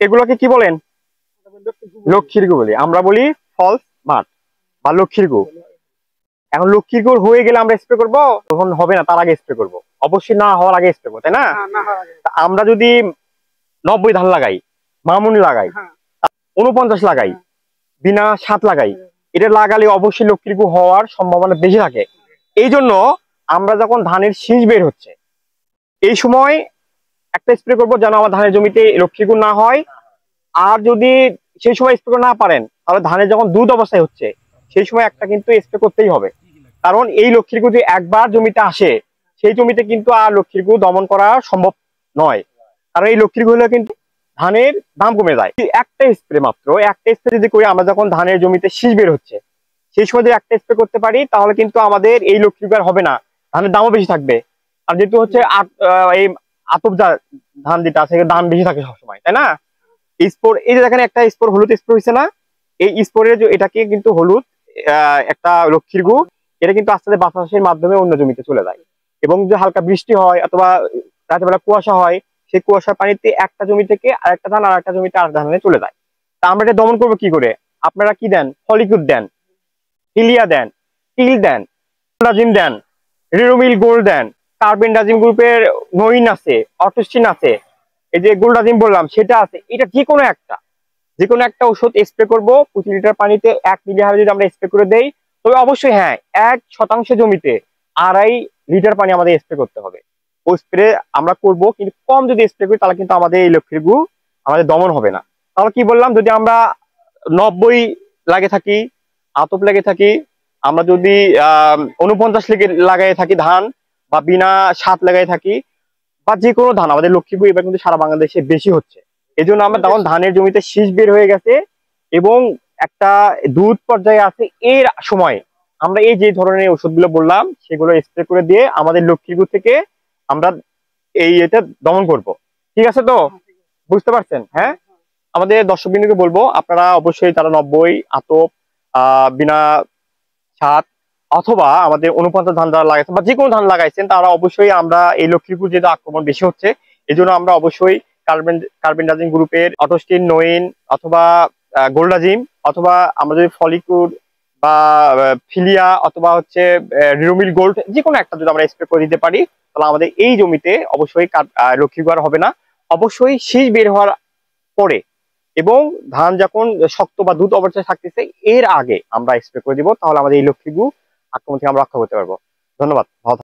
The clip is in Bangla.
এগুলোকে কি বলেন? লক্ষ্মীর গু বলি, আমরা বলি ফলস মাঠ বা লক্ষ্মীর গু। এখন লক্ষ্মীর গু হয়ে গেলে আমরা স্প্রে করবো, তখন হবে না, তার আগে স্প্রে করবো, অবশ্যই না হওয়ার আগে স্প্রে করবো, তাই না? আমরা যদি 90 ধান লাগাই, মামুনি লাগাই, 49 লাগাই, বিনা 7 লাগাই, এটা লাগালে অবশ্যই লক্ষ্মীর গু হওয়ার সম্ভাবনা বেশি থাকে। এই জন্য আমরা যখন ধানের শীষ বের হচ্ছে এই সময় একটা স্প্রে করবো, যেন আমার ধানের জমিতে লক্ষ্মীর গু না হয়। আর যদি সেই সময় স্প্রে না পারেন, তাহলে ধানের যখন দুধ অবস্থায় হচ্ছে সেই সময় একটা কিন্তু স্প্রে করতেই হবে। কারণ এই লক্ষ্মীর গু যদি একবার জমিতে আসে, সেই জমিতে কিন্তু আর লক্ষ্মীর গু দমন করা সম্ভব নয়। কারণ এই লক্ষ্মীর গু হলে কিন্তু ধানের দাম কমে যায়। একটা স্প্রে, মাত্র একটা স্প্রে যদি করি, আমরা যখন ধানের জমিতে শীষ বের হচ্ছে সেই সময় যদি একটা স্প্রে করতে পারি, তাহলে কিন্তু আমাদের এই লক্ষ্মীর গু আর হবে না, ধানের দামও বেশি থাকবে। আর যেহেতু হচ্ছে এই আতপ ধান যেটা আছে দাম বেশি থাকে সবসময়, তাই না? স্পোর, এই যে দেখেন একটা স্পোর, হলুদ স্পোর হয়েছে না, এই স্পোরের এটাকে কিন্তু হলুদ একটা লক্ষ্মীর গু, এটা কিন্তু আস্তে আস্তে বাতাসের মাধ্যমে অন্য জমিতে চলে যায়। এবং যে হালকা বৃষ্টি হয় অথবা রাতের বেলা কুয়াশা হয়, সেই কুয়াশার পানিতে একটা জমি থেকে আরেকটা ধান আর একটা জমিতে আরেকটা ধানে চলে যায়। তা আমরা এটা দমন করবো কি করে? আপনারা কি দেন? ফলিকুড দেন, হিলিয়া দেন, টিল দেন, ডাজিম দেন, রিরোমিল গোল্ড দেন, কার্বেন্ডাজিম গ্রুপের নইন আছে, অটোস্টিন আছে, এই যে গোল্ডাজিম বললাম সেটা আছে। এটা যে কোনো একটা ওষুধ স্প্রে করবো প্রতি লিটার পানিতে 1 মিলি হারে যদি আমরা স্প্রে করে দেই, তবে অবশ্যই হ্যাঁ 1% জমিতে 2.5 লিটার পানি আমাদের স্প্রে করতে হবে। ও স্প্রে আমরা করব, কিন্তু কম যদি স্প্রে করি তাহলে কিন্তু আমাদের এই লক্ষ্মীর গু আমাদের দমন হবে না। তাহলে কি বললাম, যদি আমরা 90 লাগে থাকি, আতপ লেগে থাকি, আমরা যদি 49 লেগে লাগাই থাকি ধান, বা বিনা 7 লাগাই থাকি, বা যে কোনো ধান, আমাদের লক্ষ্মী গু এবার কিন্তু সারা বাংলাদেশে বেশি হচ্ছে। এই জন্য আমরা তখন ধানের জমিতে শীষ বের হয়ে গেছে এবং একটা দুধ পর্যায়ে আছে, এর সময় আমরা এই যে ধরনের ওষুধগুলো বললাম সেগুলো স্প্রে করে দিয়ে আমাদের লক্ষ্মী গু থেকে আমরা এটা দমন করব। ঠিক আছে তো? বুঝতে পারছেন? হ্যাঁ, আমাদের দর্শকবৃন্দকে বলবো আপনারা অবশ্যই তারা 90 আতপ বিনা 7 অথবা আমাদের 49 ধান যারা লাগাইছেন বা যে কোনো ধান লাগাইছেন, তারা অবশ্যই আমরা এই লক্ষ্মীপুর যেহেতু আক্রমণ বেশি হচ্ছে, এই জন্য আমরা অবশ্যই কার্বেন্ডাজিম গ্রুপের অটোস্টিন, নোইন অথবা গোল্ডাজিম, অথবা আমরা যদি ফলিকুর বা ফিলিয়া অথবা হচ্ছে রিরোমিল গোল্ড, যে কোনো একটা যদি আমরা স্প্রে করে দিতে পারি, তাহলে আমাদের এই জমিতে অবশ্যই লক্ষ্মী গু আর হবে না। অবশ্যই শীষ বের হওয়ার পরে এবং ধান যখন শক্ত বা দুধ অবস্থায় থাকতেছে এর আগে আমরা স্প্রে করে দিব, তাহলে আমাদের এই লক্ষ্মী গু আক্রমণ থেকে আমরা রক্ষা করতে পারবো। ধন্যবাদ। ভালো থাকবেন।